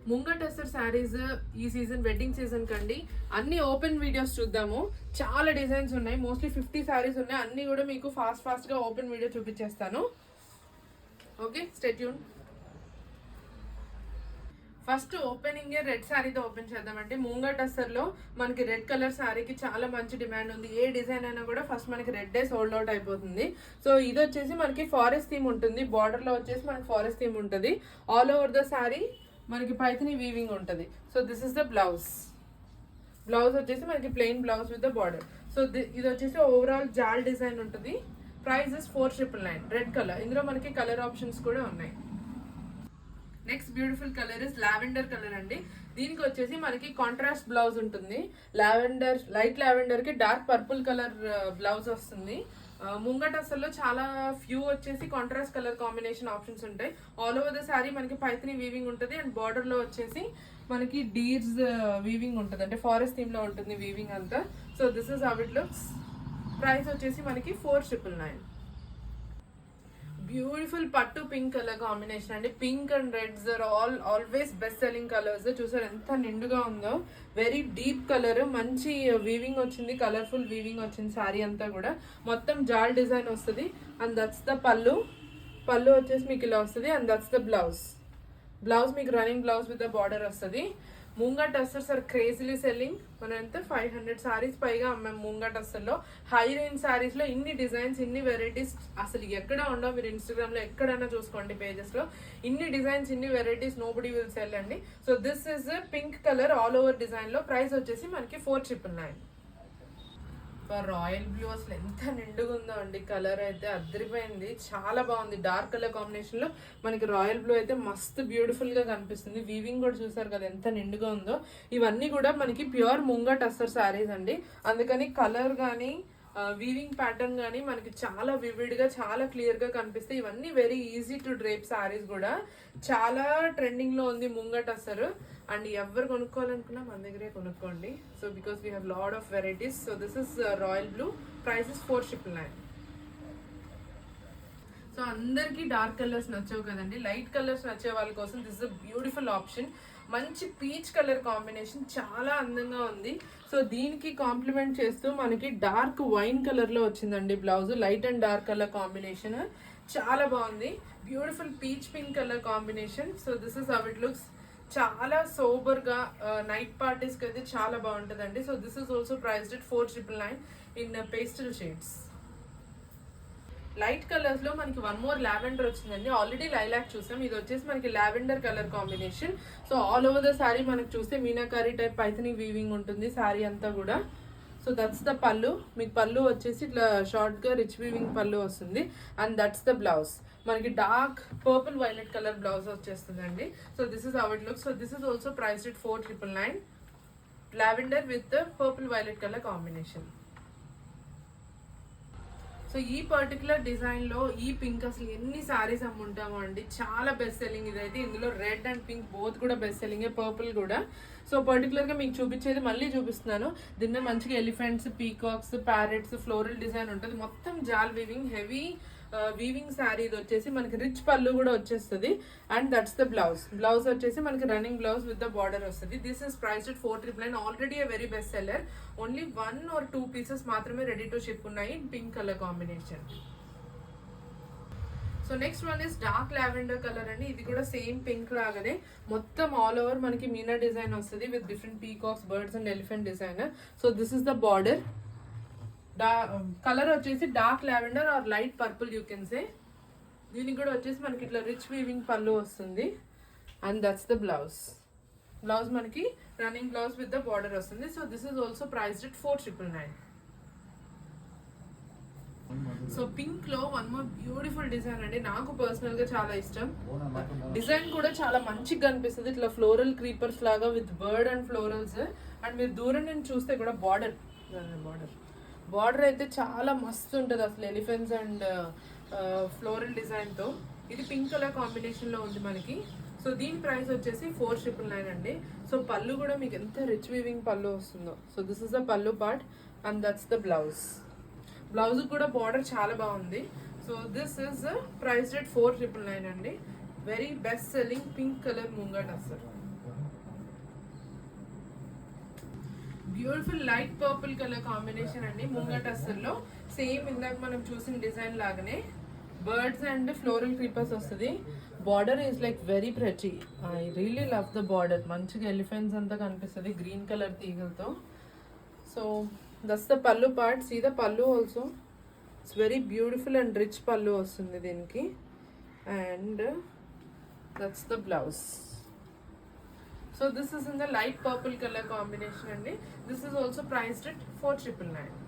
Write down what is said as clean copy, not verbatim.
ముంగ tester saris ఈ season wedding season కండి అన్ని ఓపెన్ వీడియోస్ చూద్దాము. చాలా డిజైన్స్ ఉన్నాయి, మోస్ట్లీ 50 శారీస్ ఉన్నాయి. అన్ని కూడా మీకు ఫాస్ట్ గా ఓపెన్ వీడియో చూపించేస్తాను. Okay, stay tune. First opening red శారీతో ఓపెన్ చేద్దామండి. ముంగ టస్సర్ లో మనకి రెడ్ కలర్ శారీకి చాలా మంచి డిమాండ్ ఉంది. ఏ డిజైన్ అయినా కూడా ఫస్ట్ మనకి రెడ్ సోల్డ్ అవుట్ అయిపోతుంది. సో ఇది వచ్చేసి మనకి ఫారెస్ట్ థీమ్ ఉంటుంది. బార్డర్ లో వచ్చేసి మనకి ఫారెస్ట్ థీమ్ ఉంటుంది. ఆల్ ఓవర్ ద శారీ మనకి పైథని వీవింగ్ ఉంటుంది. So this is the blouse. Blouse వచ్చేసి మనకి plain blouse with the border. So ఇది వచ్చేసి ఓవరాల్ జాల్ డిజైన్ ఉంటుంది. Price is 4999. Red colour. ఇందులో మనకి కలర్ ఆప్షన్స్ కూడా ఉన్నాయి. Next beautiful colour is lavender colour అండి. దీనికి వచ్చేసి మనకి కాంట్రాస్ట్ బ్లౌజ్ ఉంటుంది. లావెండర్, లైట్ లావెండర్ కి డార్క్ పర్పుల్ కలర్ బ్లౌజ్ వస్తుంది. ముంగట అసలు చాలా ఫ్యూ వచ్చేసి కాంట్రాస్ట్ కలర్ కాంబినేషన్ ఆప్షన్స్ ఉంటాయి. ఆల్ ఓవర్ ద శారీ మనకి పైథని వీవింగ్ ఉంటుంది. అండ్ బార్డర్ లో వచ్చేసి మనకి డీర్స్ వీవింగ్ ఉంటుంది, అంటే ఫారెస్ట్ థీమ్ లో ఉంటుంది వీవింగ్ అంతా. So this is how it looks. Price వచ్చేసి మనకి 4999. బ్యూటిఫుల్ పట్టు పింక్ కలర్ కాంబినేషన్ అండి. Pink and reds are always best selling colours. చూసారు ఎంత నిండుగా ఉందో. వెరీ డీప్ కలర్, మంచి వీవింగ్ వచ్చింది, కలర్ఫుల్ వీవింగ్ వచ్చింది. శారీ అంతా కూడా మొత్తం జాల్ డిజైన్ వస్తుంది. అండ్ దట్స్ ద పళ్ళు. పళ్ళు వచ్చేసి మీకు ఇలా వస్తుంది. And that's the blouse. Blouse మీకు running blouse with the border వస్తుంది. Munga tussars are crazily selling. మనం ఎంత 500 శారీస్ పైగా అమ్మాం ముంగా టస్సర్లో. హై రేంజ్ శారీస్ లో ఇన్ని డిజైన్స్, ఇన్ని వెరైటీస్ అసలు ఎక్కడ ఉండవు. మీరు ఇన్స్టాగ్రామ్ లో ఎక్కడైనా చూసుకోండి, పేజెస్ లో ఇన్ని డిజైన్స్, ఇన్ని వెరైటీస్ నోబడి విల్ సెల్ అండి. So this is pink colour all over design లో. ప్రైస్ వచ్చేసి మనకి 4999. రాయల్ బ్లూ అసలు ఎంత నిండుగా ఉందో అండి. కలర్ అయితే అదిరిపోయింది, చాలా బాగుంది. డార్క్ కలర్ కాంబినేషన్ లో మనకి రాయల్ బ్లూ అయితే మస్తు బ్యూటిఫుల్ గా కనిపిస్తుంది. వీవింగ్ కూడా చూసారు కదా ఎంత నిండుగా ఉందో. ఇవన్నీ కూడా మనకి ప్యూర్ ముంగా టస్సర్ శారీస్ అండి. అందుకని కలర్ కానీ వీవింగ్ ప్యాటర్న్ కానీ మనకి చాలా వివిడ్ గా, చాలా క్లియర్ గా కనిపిస్తాయి. ఇవన్నీ very easy to drape saris కూడా. చాలా ట్రెండింగ్ లో ఉంది ముంగా టస్సర్. అండ్ ఎవరు కొనుక్కోవాలనుకున్నా మన దగ్గరే కొనుక్కోండి. So because we have lot of varieties. So this is royal blue. Price is 4999. So అందరికి డార్క్ కలర్స్ నచ్చవు కదండి, లైట్ కలర్స్ నచ్చే వాళ్ళ కోసం this is a beautiful option. మంచి పీచ్ కలర్ కాంబినేషన్, చాలా అందంగా ఉంది. సో దీనికి కాంప్లిమెంట్ చేస్తూ మనకి డార్క్ వైన్ కలర్ లో వచ్చిందండి blouse. Light and dark colour combination చాలా బాగుంది. Beautiful peach pink colour combination. So this is how it looks. చాలా సోబర్ గా నైట్ పార్టీస్ కి అయితే చాలా బాగుంటుందండి. So this is also priced at 4999 in pastel shades. Light colours లో మనకి వన్ మోర్ లావెండర్ వచ్చిందండి. ఆల్రెడీ లైలాక్ చూసాం, ఇది వచ్చేసి మనకి lavender colour combination. So all over the sari మనకి చూస్తే మీనాకారి టైప్ పైథని వీవింగ్ ఉంటుంది శారీ అంతా కూడా. సో దట్స్ ద పళ్ళు. మీకు పళ్ళు వచ్చేసి ఇట్లా షార్ట్ గా రిచ్ వీవింగ్ పళ్ళు వస్తుంది. And that's the blouse. మనకి dark purple violet colour blouse వచ్చేస్తుందండి. So this is how it looks. So this is also priced at 4999. Lavender with purple violet colour combination. So ఈ particular design లో ఈ pink అసలు ఎన్ని సారీస్ అమ్ముంటామో అండి. చాలా best selling ఇదైతే. ఇందులో రెడ్ అండ్ పింక్ బోత్ కూడా బెస్ట్ సెల్లింగ్, పర్పుల్ కూడా. సో పర్టికులర్ గా మీకు చూపించేది మళ్ళీ చూపిస్తున్నాను. దీన్ని మంచిగా elephants, peacocks, parrots, floral design ఉంటుంది. మొత్తం జాల్ వీవింగ్, హెవీ వీవింగ్ శారీ. ఇది వచ్చేసి మనకి రిచ్ పళ్ళు కూడా వచ్చేస్తుంది. And that's the blouse. Blouse వచ్చేసి మనకి running blouse with the border వస్తుంది. This is priced at 4999. Already a very best seller. Only 1 or 2 pieces మాత్రమే రెడీ టు షిప్ ఉన్నాయి. Pink colour combination. So next one is dark lavender colour అండి. ఇది కూడా same pink లాగానే మొత్తం all over మనకి meena design వస్తుంది with different peacocks, birds and elephant design. So this is the border. Colour వచ్చేసి dark lavender or light purple you can say. దీనికి కూడా వచ్చేసి మనకి ఇట్లా రిచ్ వీవింగ్ పళ్ళు వస్తుంది. And that's the blouse. Blouse మనకి running blouse with the border వస్తుంది. So this is also priced at 4999. So pink లో వన్ మోర్ బ్యూటిఫుల్ డిజైన్ అండి. నాకు పర్సనల్ గా చాలా ఇష్టం. డిజైన్ కూడా చాలా మంచిగా కనిపిస్తుంది. ఇట్లా ఫ్లోరల్ క్రీపర్స్ లాగా with bird and florals. And మీరు దూరం నుంచి చూస్తే కూడా బార్డర్ అయితే చాలా మస్తు ఉంటుంది అసలు, ఎలిఫెంట్స్ అండ్ ఫ్లోరల్ డిజైన్ తో. ఇది పింక్ కలర్ కాంబినేషన్ లో ఉంది మనకి. సో దీని ప్రైస్ వచ్చేసి 4999 అండి. సో పళ్ళు కూడా మీకు ఎంత రిచ్ వీవింగ్ పళ్ళు వస్తుందో. సో దిస్ ఇస్ ద పళ్ళు part. And that's the blouse. Blouse కూడా బార్డర్ చాలా బాగుంది. So this is priced at 4999 అండి. Very best selling pink colour munga tussar. Beautiful light purple colour combination అండి ముంగా టస్సర్లో. సేమ్ ఇందాక మనం చూసిన డిజైన్ లాగానే బర్డ్స్ అండ్ ఫ్లోరల్ క్రీపర్స్ వస్తుంది. Border is like very pretty. I really love the border. మంచిగా elephants అంతా కనిపిస్తుంది green colour తీగలతో. So that's the పల్లు పార్ట్. సీ ద పల్లు also. It's very beautiful and rich పల్లు వస్తుంది దీనికి. And that's the blouse. So this is in the light purple color combination and this is also priced at 4,999.